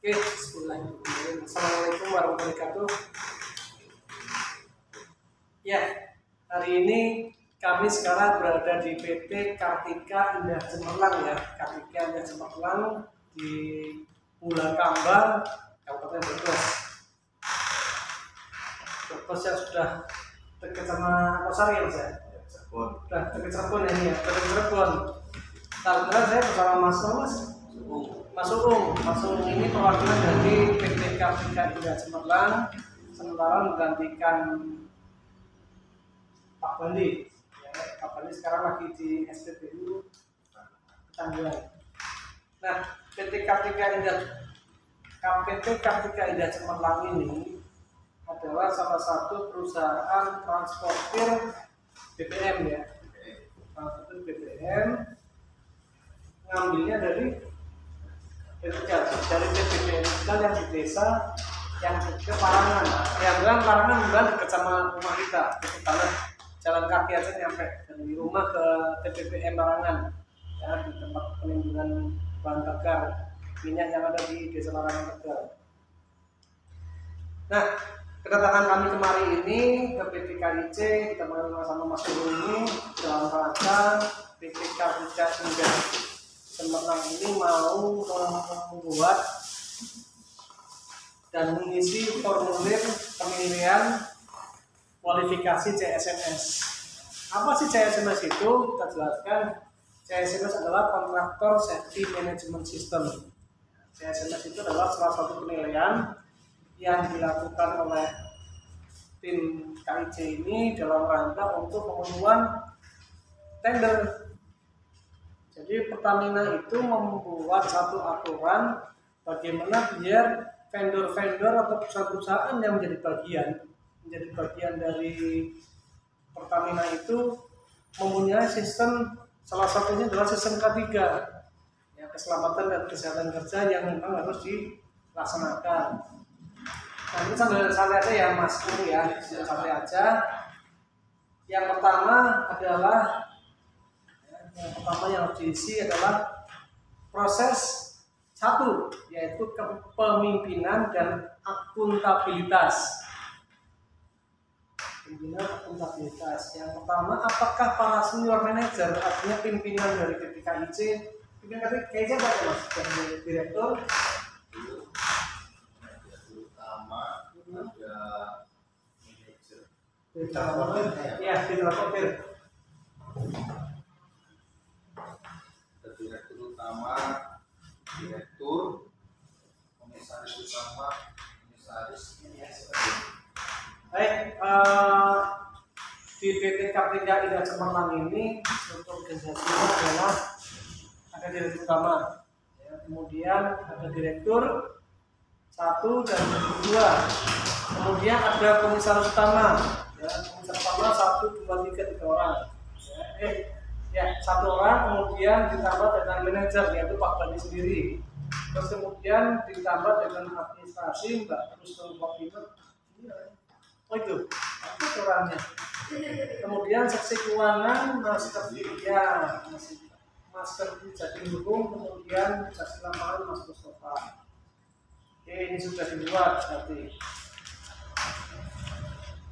Oke, bismillahirrahmanirrahim. Assalamualaikum warahmatullahi wabarakatuh. Ya, hari ini kami sekarang berada di PT Kartika Indah Cemerlang ya, Kartika Indah Cemerlang di Bulakamba, Kabupaten Brebes. Brebes yang sudah dekat sama Kosari ya Mas ya? Sudah dekat Cirebon ini ya, dekat Cirebon. Kebetulan saya bersama Mas Uung ini perwakilan dari PT Kartika Indah Cemerlang, sementara menggantikan Pak Bandi. Ya, Pak Bandi sekarang lagi di SPBU Tanggulan. Nah, PT Kartika Indah Cemerlang ini adalah salah satu perusahaan transportir BBM ya, transportir BBM, ngambilnya dari BBM yang di desa yang ke Parangan. Yang bilang Parangan bukan dekat sama rumah kita, dekat tanah jalan kaki aja nyampe dari rumah ke TPPM Parangan ya, di tempat penimbunan bahan bakar minyak yang ada di desa Parangan Tegal. Nah, kedatangan kami kemari ini ke PT KIC ditemani sama Mas Guru ini dalam rangka PT Kartika Indah Cemerlang ini mau membuat dan mengisi formulir pemilihan kualifikasi CSMS. Apa sih CSMS itu? Kita jelaskan. CSMS adalah Kontraktor Safety Management System. CSMS itu adalah salah satu penilaian yang dilakukan oleh tim KIC ini dalam rangka untuk pemenuhan tender. Jadi Pertamina itu membuat satu aturan bagaimana biar vendor-vendor atau perusahaan-perusahaan yang menjadi bagian dari Pertamina itu mempunyai sistem, salah satunya adalah sistem K3 ya, keselamatan dan kesehatan kerja yang memang harus dilaksanakan. Nah, ini sambil santai aja ya Mas Uri ya, santai aja. Yang pertama yang harus diisi adalah proses satu, yaitu kepemimpinan dan akuntabilitas. Yang pertama, apakah para senior manager, artinya pimpinan dari KIC, pimpinan KIC apa ya Mas? Dari direktur, utama, ada manajer, ya direktur. Direktur utama, direktur, komisaris utama, komisaris. Baik, di PT Kartika Indah Cemerlang ini untuk organisasinya adalah ada direktur utama, ya, kemudian ada direktur 1 dan 2, kemudian ada komisaris utama, ya, komisaris utama 1, 2, 3 orang, ya, 1 orang, kemudian ditambah dengan manajer yaitu Pak Bandi sendiri, terus kemudian ditambah dengan administrasi Mbak Rustul Koordinator. Oh itu, apa orangnya? Kemudian seksi keuangan, Master Jadi Dukung, kemudian seksi lapangan Mas Mustafa. Oke, ini sudah dibuat berarti.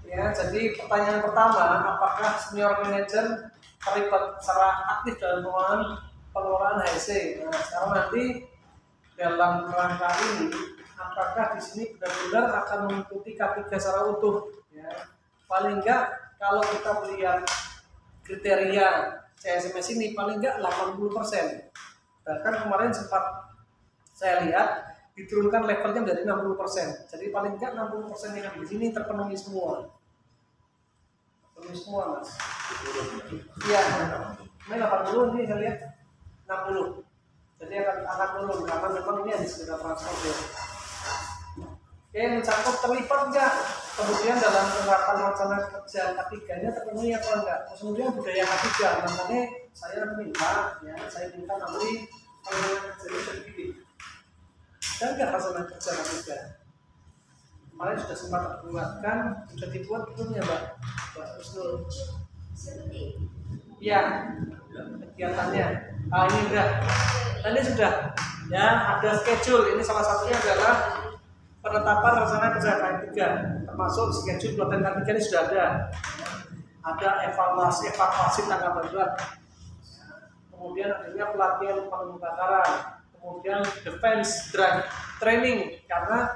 Ya, jadi pertanyaan pertama, apakah senior manager terlibat secara aktif dalam pengelolaan HSE? Nah, sekarang nanti dalam rangka ini, apakah di sini benar-benar akan mengikuti K3 secara utuh? Ya. Paling enggak kalau kita melihat kriteria CSMS ini paling enggak 80%. Bahkan kemarin sempat saya lihat diturunkan levelnya menjadi 60%. Jadi paling enggak 60% yang di sini terpenuhi semua. Terpenuhi semua, Mas. Iya. Ini 80 ini saya lihat 60. Jadi akan turun karena memang ini ada segala transport ya. Oke, mencakup terlibat enggak? Kemudian dalam penerapan rencana kerja K3-nya terpenuhi apa enggak? Terus kemudian budaya K3, makanya saya minta nanti rencana kerja sendiri. Dan enggak rencana kerja K3? Kemarin sudah sempat dibuatkan, sudah dibuat belum ya Mbak Rusnul? Iya, kegiatannya. Ini enggak. Ini sudah. Ya, ada schedule. Ini salah satunya adalah penetapan rencana kerja K3, termasuk schedule pelatihan K3 ini sudah ada. Ada evaluasi tanggal darurat. Kemudian adanya pelatihan pembakaran, kemudian defense drive training, karena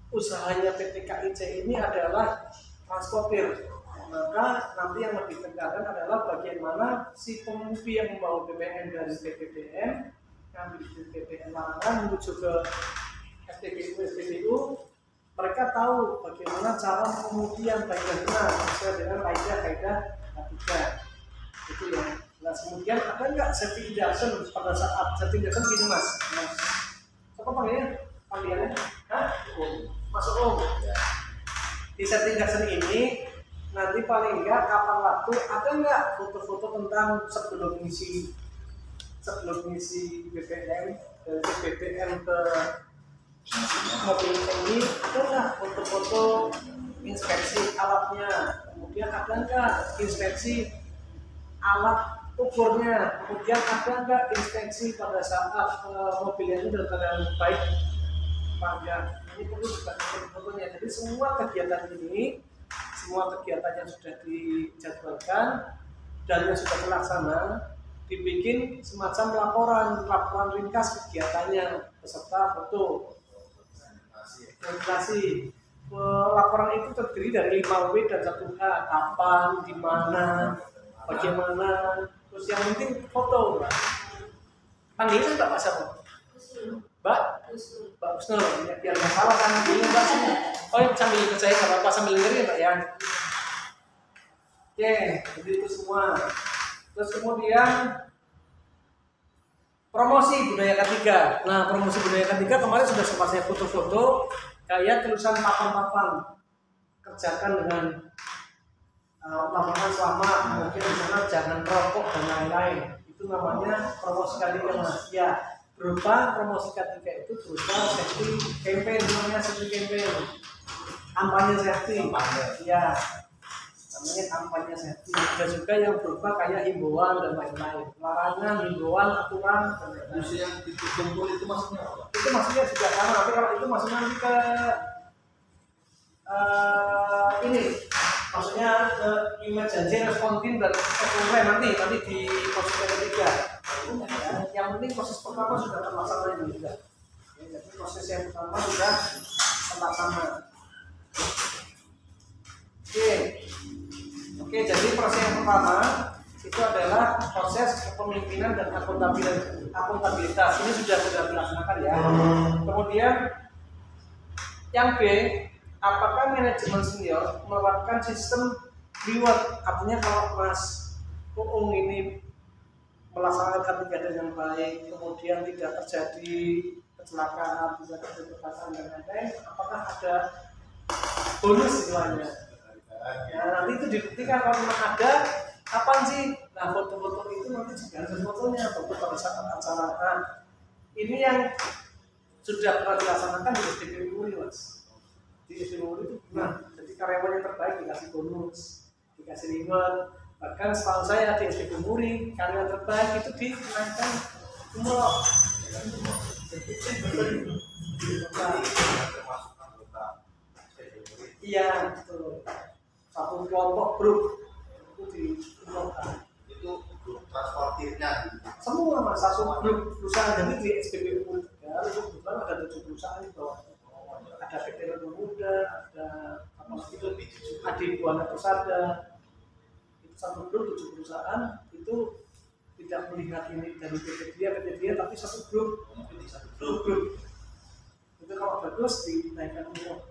usahanya PT KIC ini adalah transportir. Maka nanti yang lebih tekankan adalah bagaimana si pengemudi yang membawa BBM dari PPBM ngambil di BBM larangan menuju ke SPBU, mereka tahu bagaimana cara pengemudian baik dan benar sesuai dengan kaidah ketiga. Itu ya. Nah, kemudian ada nggak safety induction pada saat safety induction gini mas? Siapa panggilnya? Panggilannya? Hah? Masuk om. Di safety induction ini nanti paling enggak kapan waktu ada nggak foto-foto tentang sebelum ngisi BBM dari BBM ke mobil ini, ada nggak foto-foto inspeksi alatnya, kemudian ada nggak inspeksi alat ukurnya, kemudian ada nggak inspeksi pada saat mobilnya itu dalam keadaan baik panjang. Ini perlu juga fotonya. Jadi semua kegiatan ini, semua kegiatan yang sudah dijadwalkan dan yang sudah terlaksana dibikin semacam laporan ringkas kegiatannya beserta foto. Presentasi. Laporan itu terdiri dari 5W dan 1H, kapan, di mana, bagaimana, terus yang penting foto. Panggilnya Mbak siapa? Mbak Husnul, ya, biar nggak salah kan ini Mbak sini. Oh sambil ikut saya nggak apa-apa, sambil dengerin Mbak ya. Oke, jadi itu semua. Terus kemudian promosi budaya ketiga. Nah, promosi budaya ketiga kemarin sudah sempat saya foto-foto kayak tulisan papan-papan, kerjakan dengan lapangan selamat, mungkin di sana jangan rokok dan lain-lain. Itu namanya promosi ketiga mas. Ya, berupa promosi ketiga itu berupa safety campaign, namanya safety campaign, kampanye safety. Ya, namanya kampanye safety. Ada juga yang berupa kayak himbauan dan lain-lain, larangan, himbauan, aturan dan lain-lain. Yang dikumpul itu maksudnya apa? Itu maksudnya juga sama, tapi kalau itu maksudnya nanti ke ini, maksudnya ke emergency response team dan nanti di proses ketiga. Ya, yang penting proses pertama sudah terlaksana juga. Ya, jadi proses yang pertama sudah terlaksana. Oke, jadi proses yang pertama itu adalah proses kepemimpinan dan akuntabilitas. Ini sudah dilaksanakan ya. Kemudian yang B, apakah manajemen senior menerapkan sistem reward? Artinya kalau Mas Uung ini melaksanakan ketiga dengan baik, kemudian tidak terjadi kecelakaan, tidak terjadi kekerasan dan lain-lain, apakah ada bonus istilahnya? Ya, nanti itu dibuktikan kalau memang ada. Kapan sih? Nah, foto-foto itu nanti juga ada fotonya, foto pada saat acara. Nah, ini yang sudah pernah dilaksanakan di SPBU Muri, Mas. Di SPBU Muri itu pernah. Jadi karyawan yang terbaik dikasih bonus, dikasih reward. Bahkan setahu saya di SPBU Muri, karyawan terbaik itu dinaikkan umroh. Iya, betul. Satu kelompok grup di itu grup transportirnya semua mas, satu grup perusahaan. Jadi di SPBU ya, itu kebetulan ada 7 perusahaan di bawah. Ada PT Reno Muda, ada apa itu Adi Buana Persada. Itu satu grup 7 perusahaan, itu tidak melihat ini dari PT dia, tapi satu grup. Itu kalau bagus dinaikkan umroh.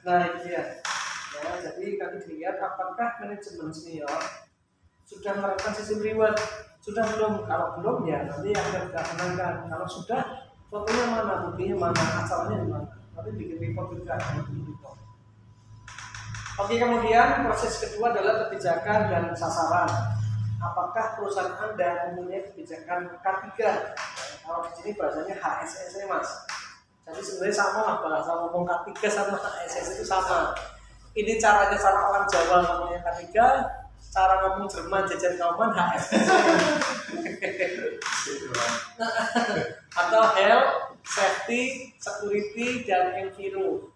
Nah itu dia. Ya, jadi kami lihat apakah manajemen senior sudah menerapkan sistem reward. Sudah belum? Kalau belum ya nanti akan kita senangkan. Kalau sudah, fotonya mana, buktinya mana, asalnya di mana. Nanti bikin report juga. Oke, kemudian proses kedua adalah kebijakan dan sasaran. Apakah perusahaan Anda mempunyai kebijakan K3? Kalau di sini bahasanya HSS mas. Jadi sebenarnya sama lah, bahasa ngomong K3 sama HSS itu sama. Ini cara orang Jawa namanya K3, cara ngomong Jerman jajan kauman HSSC atau health, safety, security, dan enviro.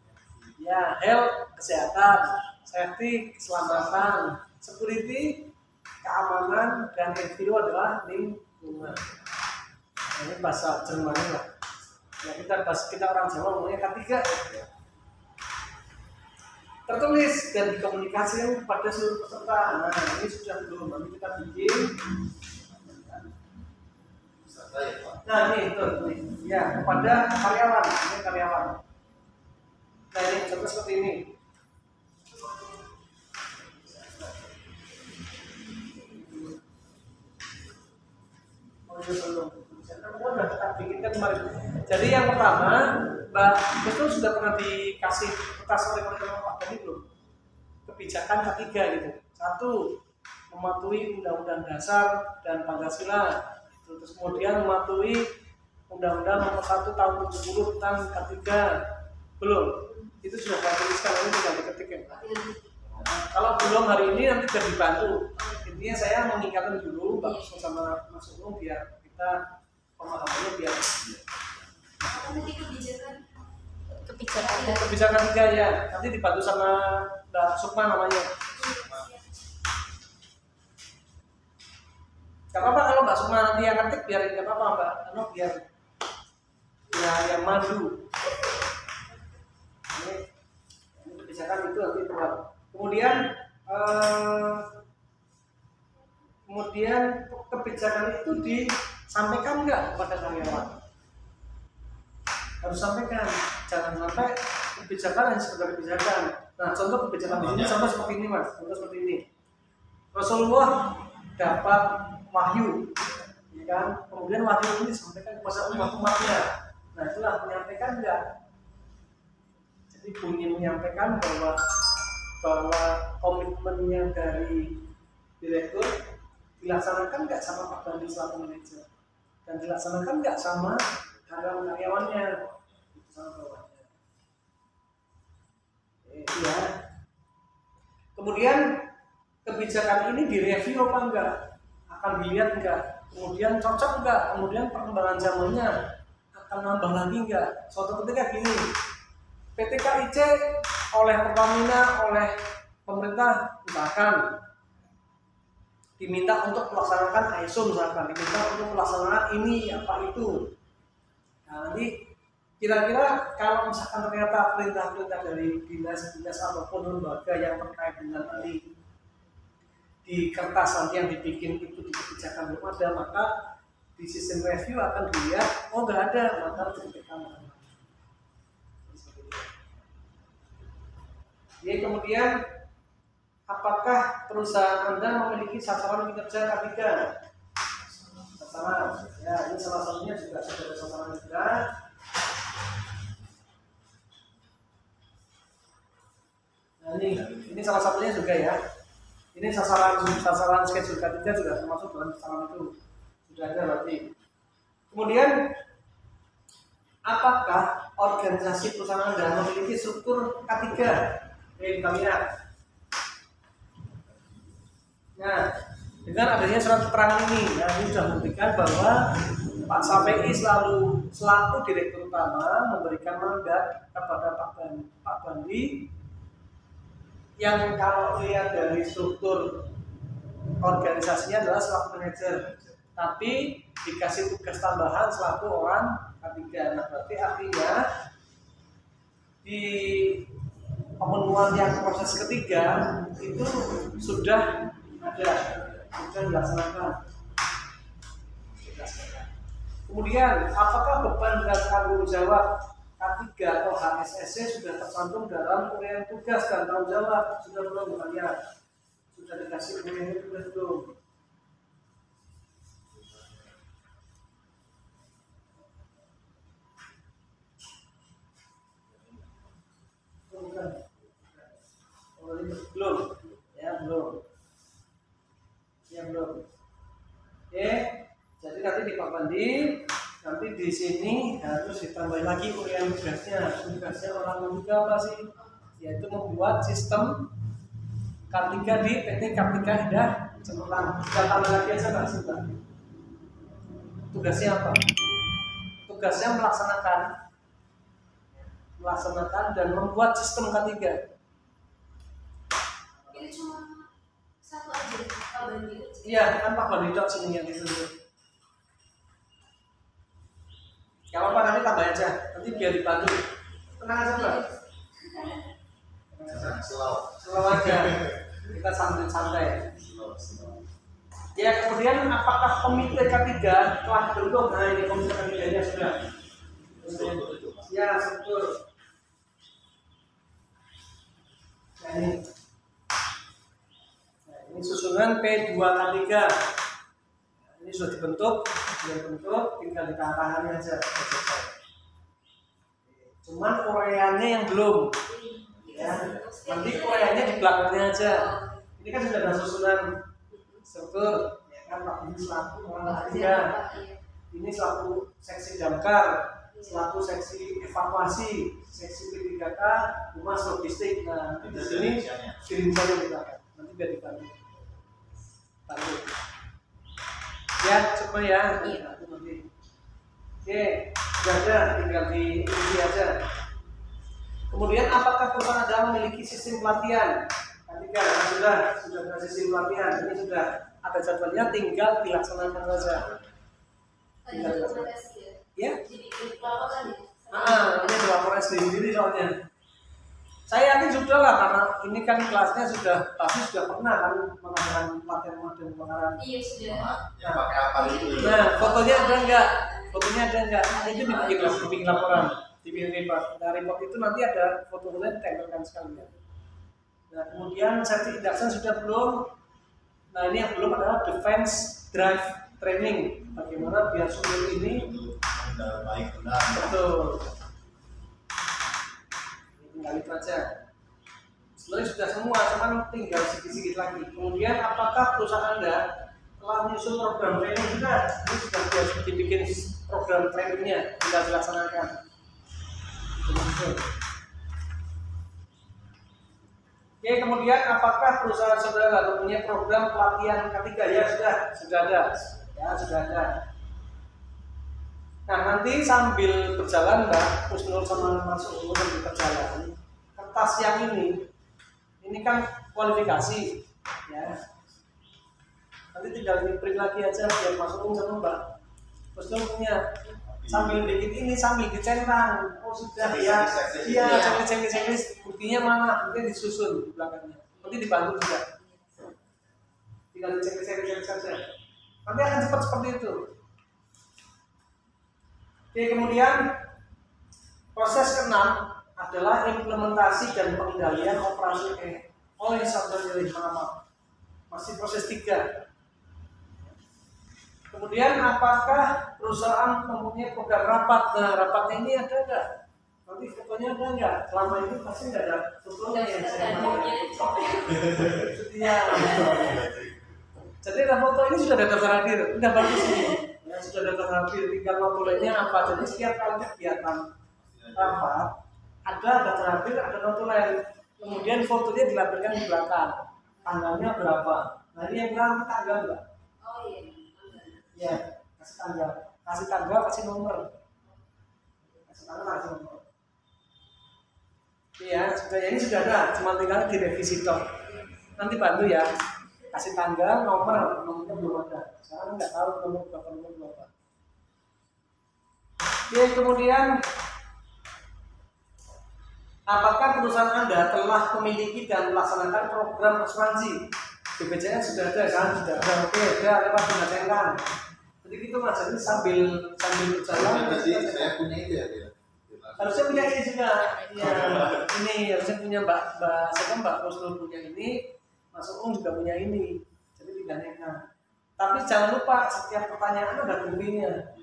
Ya, health kesehatan, safety keselamatan, security keamanan, dan enviro adalah lingkungan. Nah, ini bahasa Jerman lah. Ya, kita orang Jawa ngomongnya ketiga. Tertulis dan dikomunikasikan kepada seluruh peserta. Nah, ini sudah belum. Nanti kita bikin. Nah, ini itu. Ya, kepada karyawan. Ini karyawan. Nah, ini contoh seperti ini. Jadi yang pertama, Mbak itu sudah pernah dikasih kertas oleh Pak Bani belum? Kebijakan ketiga gitu. 1. Mematuhi Undang-Undang Dasar dan Pancasila. Terus kemudian mematuhi Undang-Undang Nomor 1 Tahun 70 tentang K3. Belum. Itu sudah saya tuliskan, ini tinggal diketik ya. Kalau belum hari ini nanti sudah dibantu. Intinya saya mengingatkan dulu Mbak Kusno sama Mas Unung biar kita pemahamannya biar kebijakan 3 ya. Nanti dibantu sama Mbak Sukma namanya. Gak apa-apa kalau Mbak Sukma nanti yang ngetik biar gak apa-apa Mbak, karena biar ya yang maju. Ini kebijakan itu nanti keluar. Kemudian kebijakan itu disampaikan nggak kepada karyawan? Harus sampaikan, jangan sampai kebijakan hanya sekedar kebijakan. Nah, contoh kebijakan ini sama seperti ini Mas, contoh seperti ini. Rasulullah dapat wahyu, ya kan? Kemudian wahyu ini disampaikan kepada umat-umatnya. Nah, itulah menyampaikan enggak. Jadi bunyi menyampaikan bahwa komitmennya dari direktur dilaksanakan nggak sama Pak Bani selaku manajer, dan dilaksanakan nggak sama karyawannya, sama bawahannya. Ya. Kemudian kebijakan ini direview apa enggak? Akan dilihat enggak? Kemudian cocok enggak? Kemudian perkembangan zamannya akan nambah lagi enggak? Suatu ketika gini, PT KIC oleh Pertamina, oleh pemerintah misalkan diminta untuk melaksanakan ISO misalkan, diminta untuk melaksanakan ini apa itu. Nah, nanti kira-kira kalau misalkan ternyata perintah-perintah dari dinas-dinas ataupun lembaga yang terkait dengan tadi di kertas nanti yang dibikin itu di kebijakan belum ada, maka di sistem review akan dilihat oh nggak ada, maka harus ditekan. Ya, kemudian apakah perusahaan Anda memiliki sasaran kinerja K3? Sasaran, ya ini salah satunya juga sudah ada sasaran juga. Nah ini salah satunya juga ya. Ini sasaran schedule K3 juga termasuk dalam sasaran itu sudah ada berarti. Kemudian apakah organisasi perusahaan Anda memiliki struktur K3? Kita lihat. Nah, dengan adanya surat keterangan ini, ini sudah membuktikan bahwa Pak Safei selaku direktur utama memberikan mandat kepada Pak Bandi yang kalau lihat dari struktur organisasinya adalah selaku manajer, tapi dikasih tugas tambahan selaku orang K3. Nah, berarti artinya di pemenuhan yang proses ketiga itu sudah ada, sudah dilaksanakan. Kemudian apakah beban dan tanggung jawab K3 atau HSSC sudah tercantum dalam uraian tugas dan tanggung jawab? Sudah belum kalian? Sudah dikasih uraian tugas belum? Belum, ya belum. Oke, jadi nanti di Pak Bandi, nanti di sini harus ditambah lagi uraian tugasnya. Tugasnya orang ketiga apa sih? Yaitu membuat sistem K3 di PT Kartika Indah Cemerlang. Kita tambah lagi aja Pak sudah. Tugasnya apa? Tugasnya melaksanakan dan membuat sistem K3. Ini cuma satu aja Pak Bandi. Iya, kan Pak Bandi dok sini yang itu. Gak apa-apa, nanti tambah aja, nanti biar dibantu. Tenang aja Mbak. Slow aja, kita santai-santai. Ya, kemudian apakah komite K3 telah dibentuk? Nah, ini komite K3-nya sudah. Ya, betul. Nah, ini susunan P2K3. Ini sudah dibentuk, tinggal ditantangani aja. Cuman Koreanya yang belum. Ya, nanti Koreanya di belakangnya aja. Ini kan sudah ada susunan struktur, ya kan Pak ini selaku orang ketiga, ini selaku seksi damkar, selaku seksi evakuasi, seksi P3K, humas logistik. Nah, di sini kirim saja di belakang. Nanti biar dibantu. Ya, coba ya. Nanti. Oke, sudah ada, tinggal diisi aja. Kemudian apakah perusahaan Anda memiliki sistem pelatihan? Ketika sudah ada sistem pelatihan, ini sudah ada jadwalnya, tinggal dilaksanakan saja. Tinggal dilaksanakan. Ya? Jadi laporan ya? Ini laporan sendiri soalnya. Saya yakin sudah lah, karena ini kan kelasnya pasti sudah pernah kan mengadakan pelatihan model pengarang. Iya sudah. Ya pakai apa itu? Nah, fotonya ada enggak? Itu dibikin laporan, dibikin report. Nah, report itu nanti ada foto-fotonya ditempelkan sekalian. Nah, kemudian safety induction sudah belum. Nah, ini yang belum adalah defense drive training. Bagaimana biar supir ini baik benar. betul. Tinggal itu aja. Sebenarnya sudah semua, cuman tinggal sedikit-sedikit lagi. Kemudian apakah perusahaan Anda telah menyusun program training juga? Ini sudah dibikin program trainingnya, sudah dilaksanakan. Oke, kemudian apakah perusahaan saudara mempunyai program pelatihan K3? Ya sudah ada. Ya sudah ada. Nah, nanti sambil berjalan Mbak Husnul sama Mas Ulu sambil berjalan, kertas yang ini kan kualifikasi, ya. Nanti tinggal di-print lagi aja biar Mas Ulu sama Mbak Husnul punya. Sambil bikin ini sambil dicentang. Oh sudah ya, iya ceklis buktinya mana? Nanti disusun di belakangnya. Nanti dibantu juga. Tinggal diceklis saja. Nanti akan cepat seperti itu. Oke, kemudian proses keenam adalah implementasi dan pengendalian operasi oleh saudara masih proses 3. Kemudian apakah perusahaan mempunyai program rapat? Nah, rapatnya ini ada nggak? Nanti fotonya ada nggak? Selama ini pasti nggak ada fotonya ya. Iya. Jadi foto ini sudah ada daftar hadir, udah bagus ini. Ya, sudah ada daftar hadir, tinggal notulennya apa. Jadi setiap kali kegiatan rapat ada daftar hadir, ada notulen. Kemudian fotonya dilampirkan di belakang. Tanggalnya berapa? Nah ini yang bilang tanggal nggak? Oh iya. Ya, kasih tanggal, kasih nomor. Iya, ini sudah ada, cuma tinggal direvisi toh. Nanti bantu ya. Kasih tanggal, nomornya belum ada. Sekarang nggak tahu nomor berapa. Oke, kemudian apakah perusahaan Anda telah memiliki dan melaksanakan program asuransi? BPJS sudah ada kan? Sudah ada. Oke, ada lewat pendatangan. Jadi gitu Mas, jadi sambil berjalan. Saya punya itu ya. Harusnya punya ini juga. Ya, ini harusnya punya Mbak Rosnul punya ini, Mas Ung juga punya ini. Jadi tinggal nekan. Tapi jangan lupa setiap pertanyaan ada buktinya.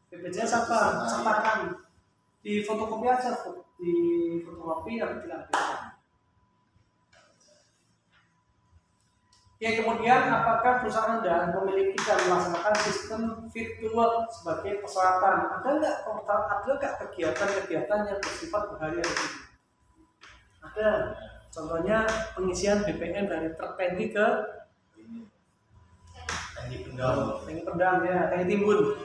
BPJS apa? Sertakan di fotokopi aja, di fotokopi nanti dilampirkan. Oke, kemudian apakah perusahaan Anda memiliki dan melaksanakan sistem fit to work sebagai persyaratan? Ada nggak kegiatan-kegiatan yang bersifat berharian? Ada. Contohnya pengisian BBM dari truk tangki ke Ini. Tangki pendam. tangki pendam ya, tangki timbun.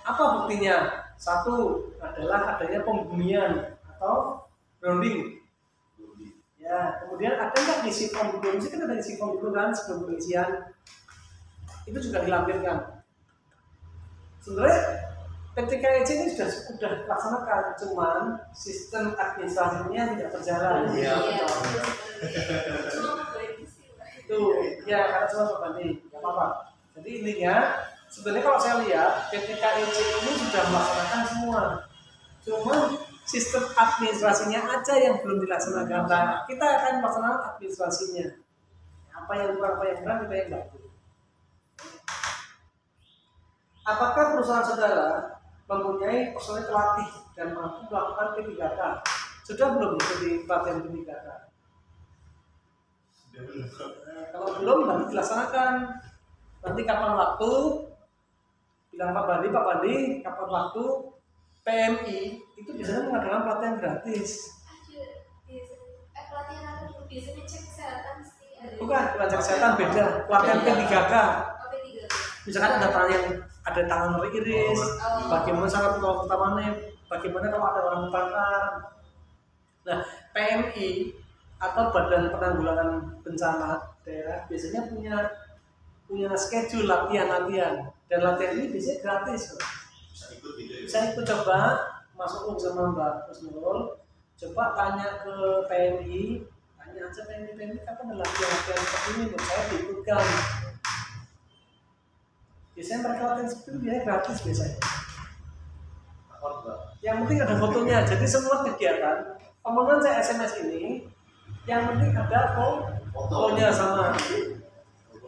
Apa buktinya? Satu adalah adanya pembumian atau grounding. Ya, kemudian ada nggak isi form dulu? Kan ada isi form dulu kan sebelum pengisian. Itu juga dilampirkan. Sebenarnya PTKIC ini sudah dilaksanakan, cuman sistem administrasinya tidak berjalan. Iya. Cuma berbagi sih, Pak. Itu ya karena cuma berbanding, nggak apa-apa. Jadi intinya sebenarnya kalau saya lihat PTKIC ini sudah melaksanakan semua, cuma sistem administrasinya aja yang belum dilaksanakan. Nah, kita akan melaksanakan administrasinya. Apa yang kurang, apa yang kurang kita yang bantu. Apakah perusahaan saudara mempunyai personel pelatih dan mampu melakukan P3K? Sudah belum mengikuti pelatihan P3K? Kalau belum, nanti dilaksanakan. Nanti kapan waktu? Bilang Pak Bandi, kapan waktu? PMI itu biasanya mengadakan pelatihan gratis. Ada pelatihan apa dulu? Biasanya cek kesehatan sih. Ada. Bukan kesehatan beda. Pelatihan P3K. Apa tiga? Misalkan ada tangan teriris, bagaimana cara pertamanya, bagaimana kalau ada orang bakar. Nah, PMI atau Badan Penanggulangan Bencana Daerah biasanya punya schedule latihan dan latihan ini biasanya gratis. Bisa ikut gitu ya. Saya ikut coba masuk sama Mbak Husnul, coba tanya ke PMI, tanya aja PMI kapan ada latihan seperti ini, menurut saya diikutkan. Biasanya mereka latihan seperti itu biasanya gratis biasanya. Yang penting ada fotonya, jadi semua kegiatan omongan saya SMS ini, yang penting ada fotonya sama. Itu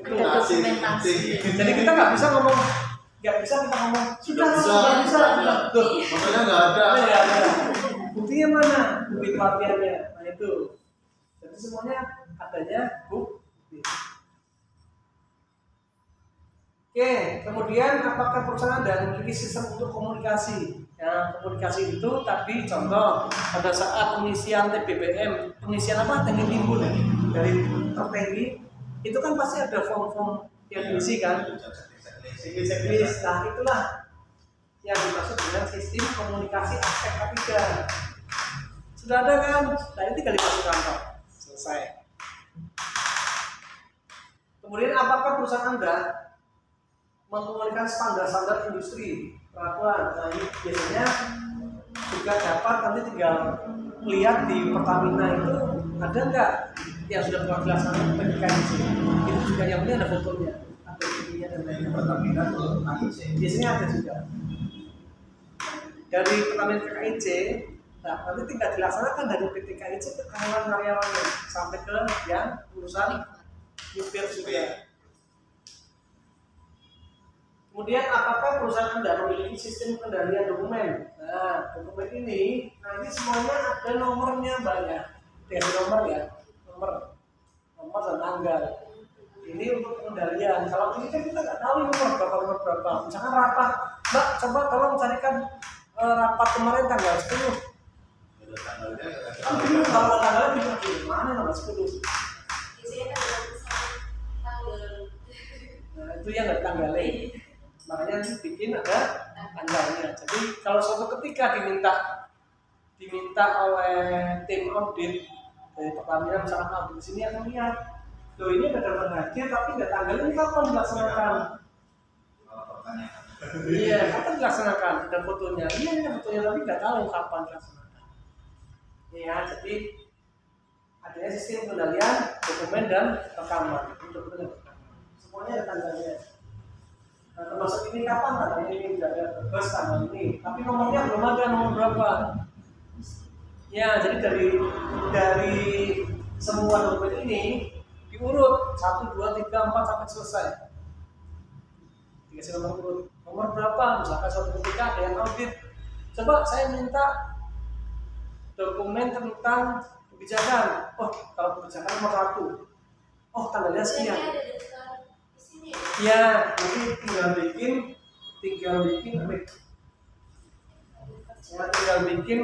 Dokumentasi. jadi kita nggak bisa kita ngomong Sudah bisa. Tuh, Makanya nggak ada. ya, buktinya mana? Bukti pelatihannya. Nah itu. Jadi semuanya adanya bukti. Oke, kemudian apakah perusahaan Anda memiliki sistem untuk komunikasi? Ya, komunikasi itu tadi contoh pada saat pengisian TBBM, pengisian apa? Tangki timbun dari tertinggi, itu kan pasti ada form-form yang diisi kan? Checklist. Nah itulah yang dimaksud dengan sistem komunikasi aspek K3. Sudah ada kan? Nah ini tinggal dimasukkan Pak. Selesai. Kemudian apakah perusahaan Anda mengkomunikasikan standar-standar industri peraturan? Nah ini biasanya juga dapat nanti tinggal lihat di Pertamina itu ada nggak yang sudah pernah dilaksanakan PTKIC. Itu juga yang penting ada fotonya, ada videonya dan lain-lain. Pertamina ke AIC. Biasanya ada juga dari Pertamina ke KIC. Nah nanti tinggal dilaksanakan dari PT KIC ke karyawan-karyawannya sampai ke yang urusan nyupir juga. Kemudian apakah perusahaan Anda memiliki sistem kendalian dokumen? Nah dokumen ini nanti semuanya ada nomornya Mbak ya, dari nomor ya, nomor dan tanggal. Ini untuk pengendalian. Kalau ini kan kita nggak tahu nomor berapa. Misalkan rapat, Mbak coba tolong carikan rapat kemarin tanggal 10. Ada tanggalnya. Kalau tanggalnya bisa di mana tanggal 10? Biasanya kan ada tanggal. Nah itu yang nggak tanggalnya. Makanya nanti bikin ada tanggalnya. Jadi kalau suatu ketika diminta oleh tim audit dari Pertamina misalkan audit di sini akan lihat, loh ini ada daftar hadir tapi nggak tanggalnya, ini kapan dilaksanakan? Iya, kapan dilaksanakan? Ada fotonya. Iya, ini fotonya tapi nggak tahu kapan dilaksanakan. Ya, jadi adanya sistem kendalian dokumen dan rekaman. Semuanya ada tanggalnya. Nah, termasuk ini kapan tanggalnya ini tidak ada bebas tanggal ini, tapi nomornya belum ada, nomor berapa? Ya, jadi dari semua dokumen ini diurut 1, 2, 3, 4 sampai selesai. Dikasih nomor urut. Nomor berapa? Misalkan suatu ketika ada yang audit. Coba saya minta dokumen tentang kebijakan. Oh, kalau kebijakan nomor 1. Oh, tanggalnya sekian. Ya, nanti tinggal bikin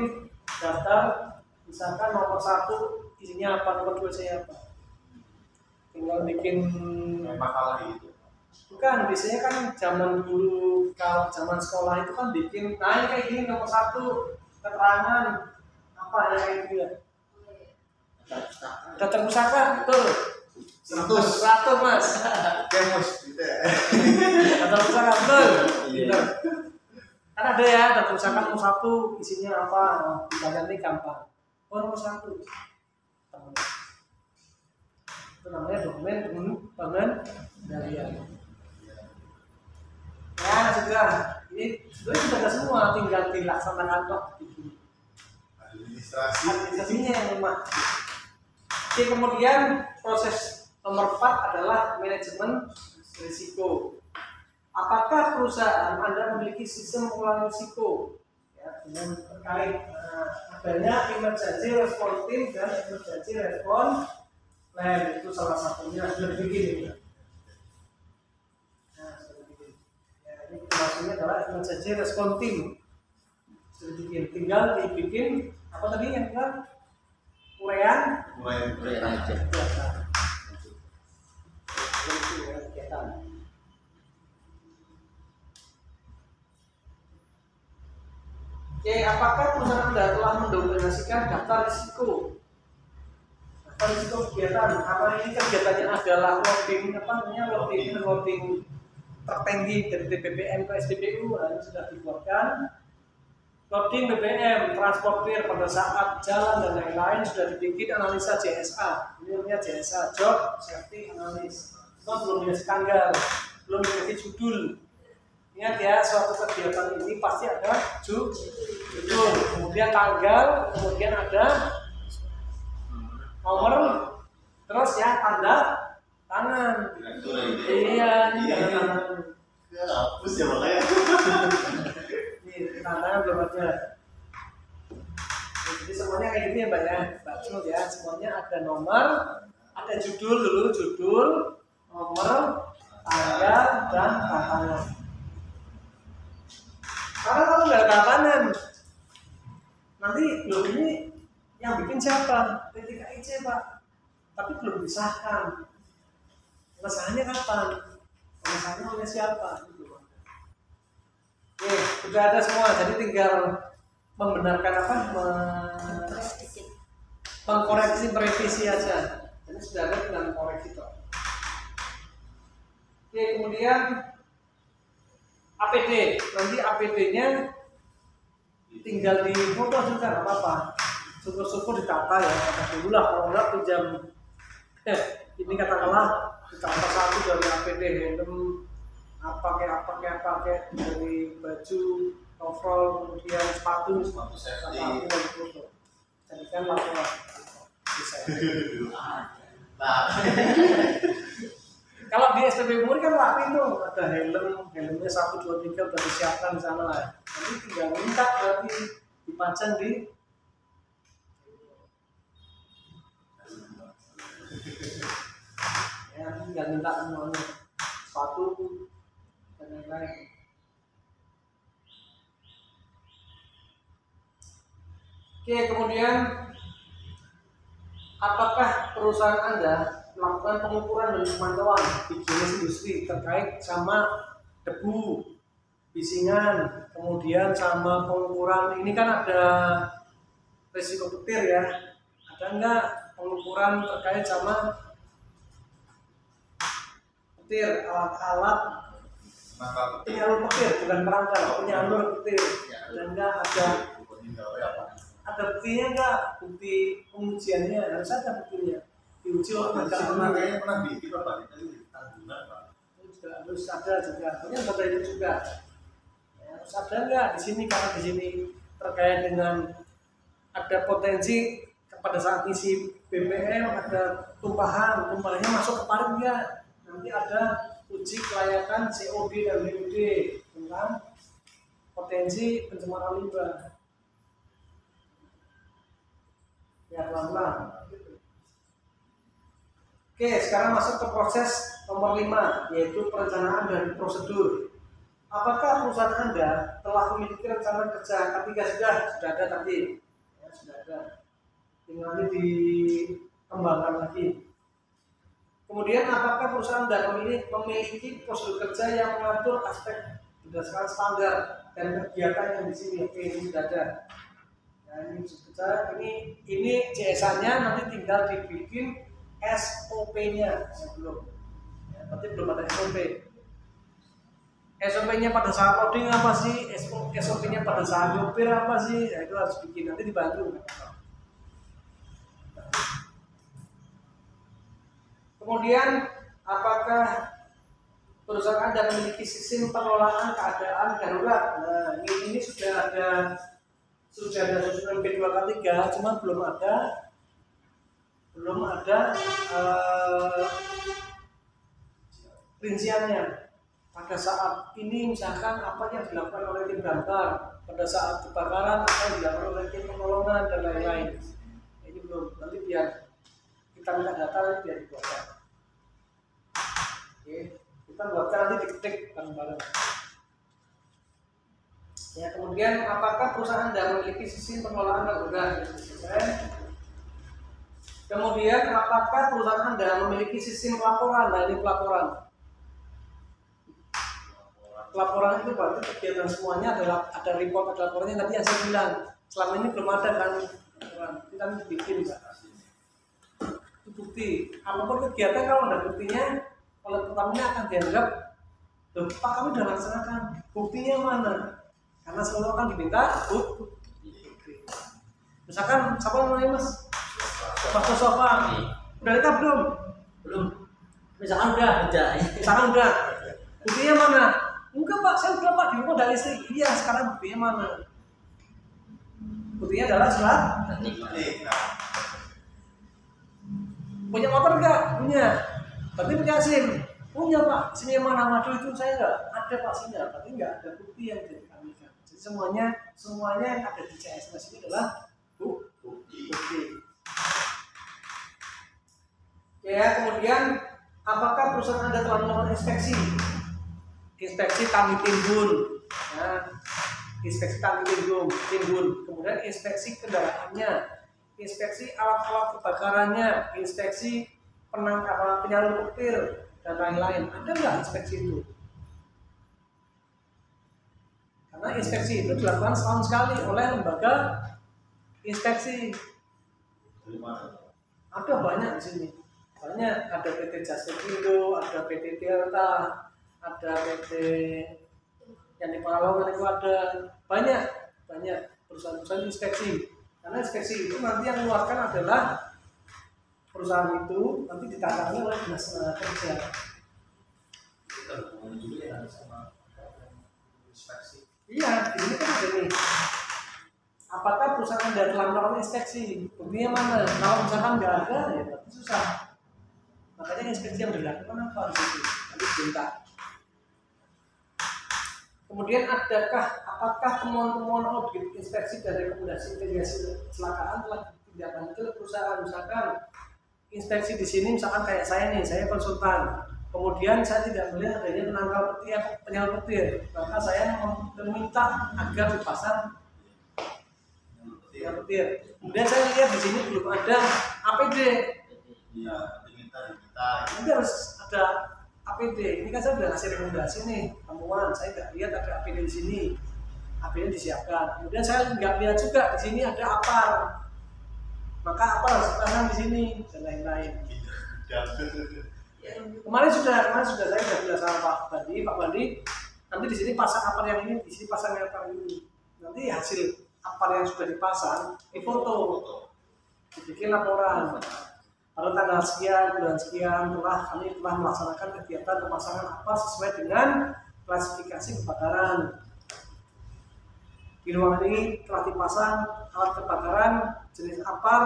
daftar misalkan nomor 1 isinya apa, nomor 2 saya apa. Tinggal bikin makalah itu. bukan, biasanya kan zaman dulu kalau zaman sekolah itu kan bikin, nah ini kayak gini nomor 1 keterangan apa ya kayak gitu ya. Daftar pusaka betul. 100 mas. Kemus gitu ya. Daftar pusaka betul. Iya. Kan ada ya daftar pusaka nomor 1 isinya apa, ditanya ini gampang. Oh nomor 1. Itu namanya dokumen pengendalian. Ya sudah, ini sebenarnya sudah ada semua, tinggal dilaksanakan kok. Administrasinya yang lemah. Oke, kemudian proses nomor 4 adalah manajemen risiko. Apakah perusahaan Anda memiliki sistem pengelolaan risiko? Ya, dengan terkait adanya emergency response team dan emergency response plan, itu salah satunya sudah dibikin ini. Nah, sudah dibikin. Ya, ini maksudnya adalah emergency response team. Sudah dibikin, tinggal dibikin apa tadi yang kan? Urean aja. Oke, apakah perusahaan Anda telah mendokumentasikan daftar risiko? Daftar risiko kegiatan, karena ini kegiatannya adalah loading, apa namanya loading tertinggi dari BBM ke SPBU, ini sudah dibuatkan. Loading BBM, transportir pada saat jalan dan lain-lain sudah dibikin analisa JSA. Ini namanya JSA, Job Safety Analysis. Itu belum dikasih tanggal, belum dikasih judul. Ingat ya, suatu kegiatan ini pasti ada judul, kemudian tanggal, kemudian ada nomor, terus ya tanda tangan. Iya, tanda tangan. Ya, hapus ya makanya. Tantangan belum ada. Jadi semuanya kayak gini ya Mbak ya, Mbak Cunut ya. Semuanya ada nomor, ada judul dulu, judul, nomor, tanggal, dan tantangan. Karena kalau nggak ada tantangan, nanti belum ini yang bikin siapa? PTKIC Pak, tapi belum disahkan. Pengesahannya kapan? Pengesahannya oleh siapa? Oke, sudah ada semua, jadi tinggal membenarkan apa? Mengkoreksi, merevisi aja. Jadi sudah ada, tinggal koreksi kok. Oke, kemudian APD, nanti APD-nya tinggal di foto juga, nggak apa-apa. Syukur-syukur ditata ya, kata dulu lah, kalau nggak pinjam. Ini katakanlah ditata satu dari APD, helm, apa kayak dari baju, overall, kemudian sepatu safety, dan foto. Jadikan laporan. Nah, kalau di SPB Muri kan rapi tuh, ada helmnya 1, 2, 3 udah disiapkan di sana lah. Jadi tinggal minta berarti dipajang di ya, tinggal minta semuanya sepatu dan lain-lain. Oke, kemudian apakah perusahaan Anda melakukan pengukuran dan pemantauan higienis industri terkait sama debu, bisingan, kemudian sama pengukuran ini kan ada risiko petir ya, ada enggak pengukuran terkait sama petir, alat-alat penyalur petir, bukan perangkap, penyalur petir, dan enggak ada buktinya enggak, bukti pengujiannya harus ada buktinya. Diuji oleh kayaknya pernah bikin apa itu tanggungan Pak. Juga harus ada juga, punya data itu juga. Ya, harus ada nggak di sini, karena di sini terkait dengan ada potensi pada saat isi BBM ada tumpahannya masuk ke parit nggak? Nanti ada uji kelayakan COD dan BUD tentang potensi pencemaran limbah. Ya pelan-pelan. Oke, sekarang masuk ke proses nomor 5, yaitu perencanaan dan prosedur. Apakah perusahaan Anda telah memiliki rencana kerja ketika sudah ada tadi? Ya, sudah ada. tinggal nanti dikembangkan lagi. Kemudian apakah perusahaan dan memiliki prosedur kerja yang mengatur aspek berdasarkan standar dan kegiatan yang di sini? Oke, ini sudah ada. Nah, ini sudah ini CSA-nya nanti tinggal dibikin SOP-nya sebelum. Ya, nanti belum ada SOP. SOP-nya pada saat loading apa sih? SOP-nya pada saat nyopir apa sih? Ya, itu harus bikin, nanti dibantu. Kemudian, apakah perusahaan Anda memiliki sistem pengelolaan keadaan darurat? Nah, ini sudah ada susunan P2K3, cuma belum ada rinciannya. Pada saat ini misalkan apa yang dilakukan oleh tim damkar, pada saat kebakaran apa yang dilakukan oleh tim penolongan dan lain-lain. Ini belum, nanti biar kita minta data biar dibuatkan. Oke, kita buatkan nanti diketik bareng-bareng. Ya, kemudian apakah perusahaan Anda memiliki sistem pengelolaan darurat? Kemudian apakah perusahaan Anda memiliki sistem pelaporan? Nah, ini pelaporan. Pelaporan itu berarti kegiatan semuanya adalah ada report, ada laporannya. Nanti yang saya bilang selama ini belum ada kan laporan. Kita bikin itu bukti. Apapun kegiatan kalau ada buktinya, oleh pertamanya akan dianggap, loh, Pak kami sudah laksanakan. Buktinya mana? Karena selalu akan diminta bukti. Misalkan siapa namanya Mas? Mas Mustafa. Udah lengkap belum? Belum. Misalkan udah. Buktinya mana? Enggak Pak, saya udah Pak di rumah dari istri. Iya, sekarang buktinya mana? Buktinya adalah surat. Punya motor enggak? Punya. Berarti punya SIM. Punya Pak. SIM yang mana? Waduh itu saya enggak ada Pak SIM-nya. Berarti enggak ada bukti yang dikamikan. Jadi semuanya yang ada di CSS ini adalah bukti. Ya, kemudian apakah perusahaan Anda telah melakukan inspeksi kami timbun, ya. Inspeksi kami timbun, kemudian inspeksi kendaraannya, inspeksi alat-alat kebakarannya, inspeksi penyalur petir dan lain-lain. Ada nggak inspeksi itu? Karena inspeksi itu dilakukan setahun sekali oleh lembaga inspeksi. Ada banyak di sini. Banyak, ada PT Jastindo, ada PT Tirta, ada PT yang di Pekalongan itu ada banyak perusahaan-perusahaan inspeksi. Karena inspeksi itu nanti yang mengeluarkan adalah perusahaan itu nanti ditangani oleh Dinas Tenaga Kerja. Kita hubungan juga ya sama inspeksi. Iya, ini kan ada nih. Apakah perusahaan Anda telah melakukan inspeksi? Buktinya mana? Kalau misalkan nggak ada, ya berarti susah. Makanya inspeksi yang dilakukan apa di situ? Nanti diminta. Kemudian apakah temuan-temuan audit, inspeksi dan rekomendasi mitigasi kecelakaan telah ditindaklanjuti ke perusahaan? Misalkan inspeksi di sini, misalkan kayak saya nih, saya konsultan. Kemudian saya tidak melihat adanya penangkal petir, penyalur petir, maka saya meminta agar dipasang penyalur petir. Kemudian saya lihat di sini belum ada APD. Iya, diminta. Ini harus ada APD. Ini kan saya sudah ngasih rekomendasi nih, temuan. Saya nggak lihat ada APD di sini. APD disiapkan. Kemudian saya nggak lihat juga di sini ada APAR. Maka APAR harus dipasang di sini dan lain-lain. Kemarin sudah saya sudah bilang sama Pak Bandi, nanti di sini pasang APAR yang ini, di sini pasang yang APAR ini. Nanti hasil APAR yang sudah dipasang difoto, dibikin laporan. Pada tanggal sekian, bulan sekian kami telah melaksanakan kegiatan pemasangan APAR sesuai dengan klasifikasi kebakaran. Di ruangan ini telah dipasang alat kebakaran jenis APAR,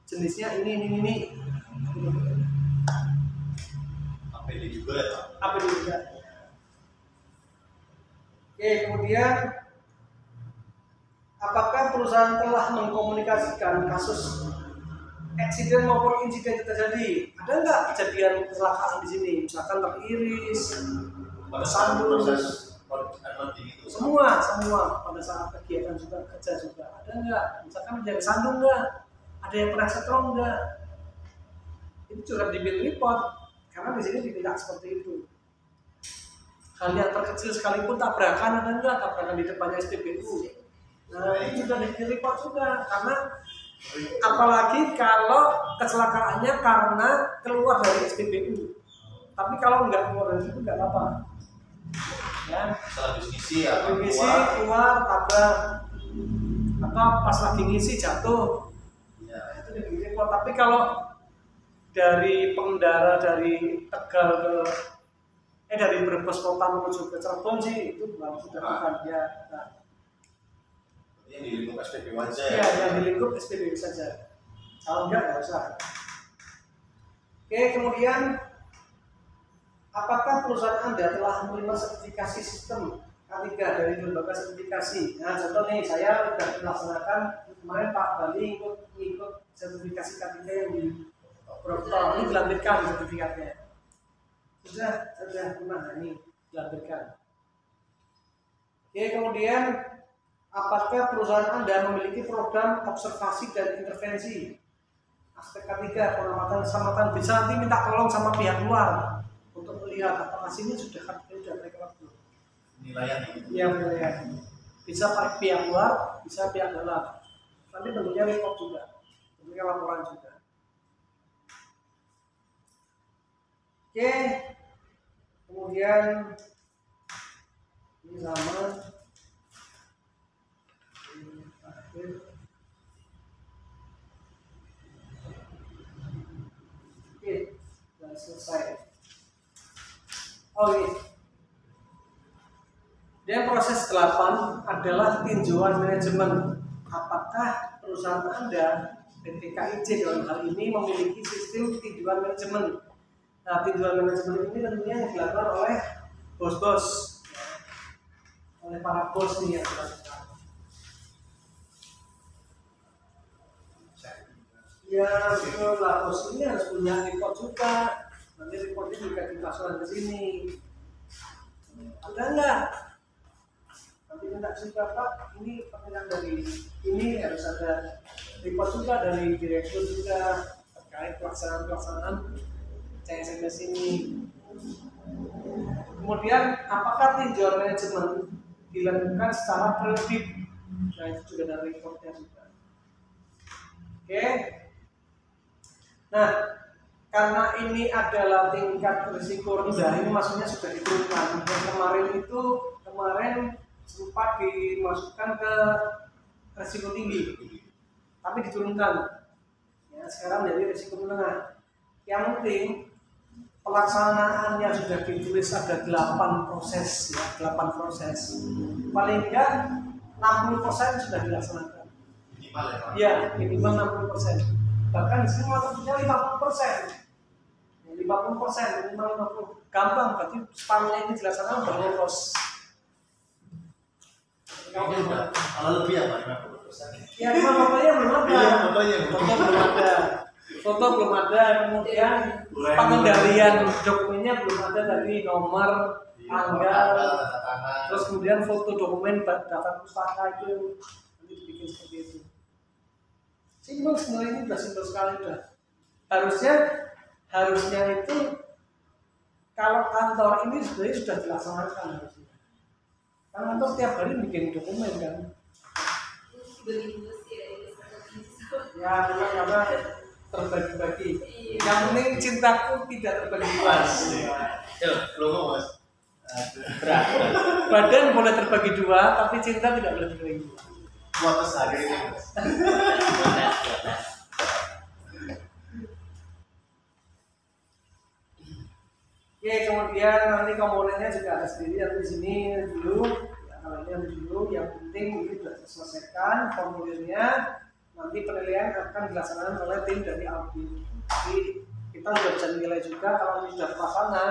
jenisnya ini. APD juga ya? APD juga. Oke, kemudian apakah perusahaan telah mengkomunikasikan kasus eksiden maupun insiden yang terjadi? Ada nggak kejadian kecelakaan di sini? Misalkan teriris, tersandung, semua pada saat kegiatan juga kerja juga. Ada nggak? Misalkan menjadi sandung nggak? ada yang pernah setrum enggak? Itu juga dibill report karena di sini tidak seperti itu. Hal yang terkecil sekalipun tabrakan ada enggak, tabrakan di depannya SPBU. Nah itu juga dibill report juga karena apalagi kalau kecelakaannya karena keluar dari SPBU. Tapi kalau enggak keluar dari itu enggak apa-apa. Ya, Salah ngisi ya. ngisi keluar tabrak atau pas lagi ngisi jatuh. Ya. Itu dibill report. Tapi kalau dari pengendara dari Tegal ke dari Brebes kota menuju ke Cirebon sih itu sudah bukan ya. Nah, Yang di lingkup SPBU aja ya yang di lingkup SPBU saja. Kalau enggak nggak usah. Oke, kemudian apakah perusahaan Anda telah menerima sertifikasi sistem K3 dari lembaga sertifikasi? Nah, contoh nih, saya sudah melaksanakan kemarin Pak Bali ikut sertifikasi K3 yang di Brompton, ini dilampirkan sertifikatnya. Sudah pernah ini dilampirkan. Oke, kemudian apakah perusahaan Anda memiliki program observasi dan intervensi? Aspek K3, pengamatan keselamatan, bisa nanti minta tolong sama pihak luar untuk melihat apakah sini sudah mereka lakukan. Penilaian Iya, penilaian. Bisa pakai pihak luar, bisa pihak dalam. Nanti tentunya report juga, tentunya laporan juga. Oke, kemudian ini sama. Oke, sudah selesai. Oh ini. Dan proses 8 adalah tinjauan manajemen. Apakah perusahaan Anda PT KIJ dalam hal ini memiliki sistem tinjauan manajemen? Nah, tinjauan manajemen ini tentunya yang dilakukan oleh bos-bos, oleh para bos nih yang dilakukan. Ya, betul lah, bos ini harus punya report juga. Nanti reportnya juga dipasang ke sini. Ada nggak? Nanti minta juga Pak, ini permintaan dari ini harus ada report juga dari direktur juga terkait pelaksanaan CSMS ini. Kemudian apakah tinjauan manajemen dilakukan secara periodik? Nah itu juga dari reportnya juga. Oke. Nah karena ini adalah tingkat risiko rendah, ini maksudnya sudah diturunkan. Yang kemarin sempat dimasukkan ke risiko tinggi, tapi diturunkan. Ya, sekarang jadi risiko menengah. Yang penting pelaksanaannya sudah ditulis ada 8 proses, ya, 8 proses. Paling enggak 60% sudah dilaksanakan. minimal ya Pak? Ya, minimal 60%. Bahkan di sini maksudnya 50%. 50%, minimal 50%. Gampang, berarti separuhnya ini dilaksanakan udah lolos. Kayaknya udah kalau lebih ya Pak 50%. Ya, cuma fotonya belum ada. Iya, fotonya. Foto belum ada. Foto belum ada, kemudian pengendalian dokumennya belum ada tadi, nomor, tanggal, tanda tangan. terus kemudian foto dokumen daftar pustaka itu nanti dibikin seperti itu. Simpel sebenarnya, ini udah simpel sekali udah. Harusnya itu kalau kantor ini sebenarnya sudah dilaksanakan harusnya. Kan kantor tiap hari bikin dokumen kan. Ya, memang karena terbagi-bagi. Yang penting cintaku tidak terbagi dua. Belum Mas. Berat. Badan boleh terbagi dua, tapi cinta tidak boleh terbagi dua. Kuatas hari ini Mas. Oke, kemudian nanti komponennya juga ada sendiri di sini dulu. Ya, kalau ini dulu, yang penting ini sudah diselesaikan formulirnya. Nanti penilaian akan dilaksanakan oleh tim dari audit. Jadi kita sudah bisa menilai juga kalau ini sudah terlaksana,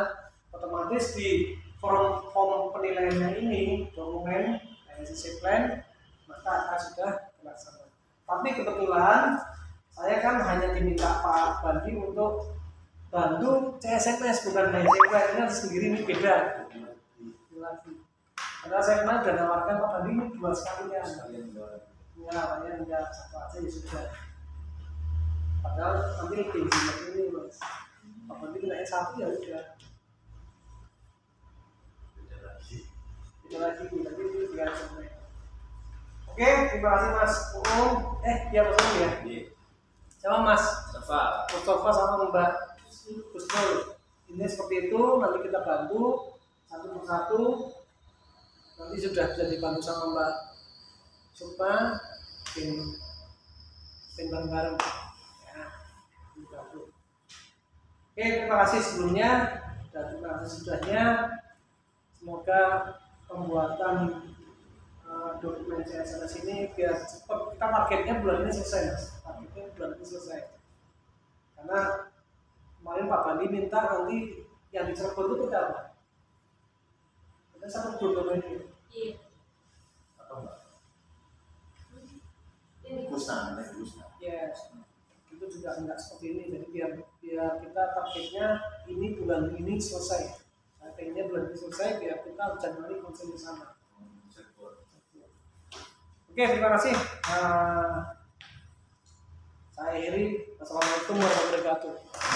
otomatis di form penilaiannya ini dokumen NCC plan maka akan sudah terlaksana. Tapi kebetulan saya kan hanya diminta Pak Bandi untuk bantu CSMS bukan NCC plan, ini harus sendiri, ini beda lagi. Karena saya pernah sudah nawarkan Pak Bandi ini 2 sekalian. Ya, hanya enggak satu aja ya sudah. Padahal nanti lebih ini mas. Apalagi kena S1 ya udah. Beda lagi. Itu lagi nanti itu biar sampai. Oke, terima kasih Mas Uung. Dia pesan ya. Iya. Sama Mas Safa. Mustafa sama Mbak Husnul. Ini seperti itu, nanti kita bantu satu persatu. Nanti sudah bisa dibantu sama Mbak Sukma, tim bareng-bareng. Ya, dibantu. Oke, terima kasih sebelumnya dan terima kasih sudahnya. Semoga pembuatan dokumen CSNS ini biar cepat. Kita targetnya bulan ini selesai, Mas. Targetnya bulan ini selesai. Karena kemarin Pak Bandi minta nanti yang di Cirebon itu kita apa? Kita satu dokumen ini. Iya. Atau enggak? Ini Kusna. Yes. Itu juga enggak seperti ini. Jadi biar kita targetnya ini bulan ini selesai. Targetnya bulan ini selesai biar kita Januari konsen di sana. Oke, terima kasih. Saya Heri. Wassalamualaikum warahmatullahi wabarakatuh.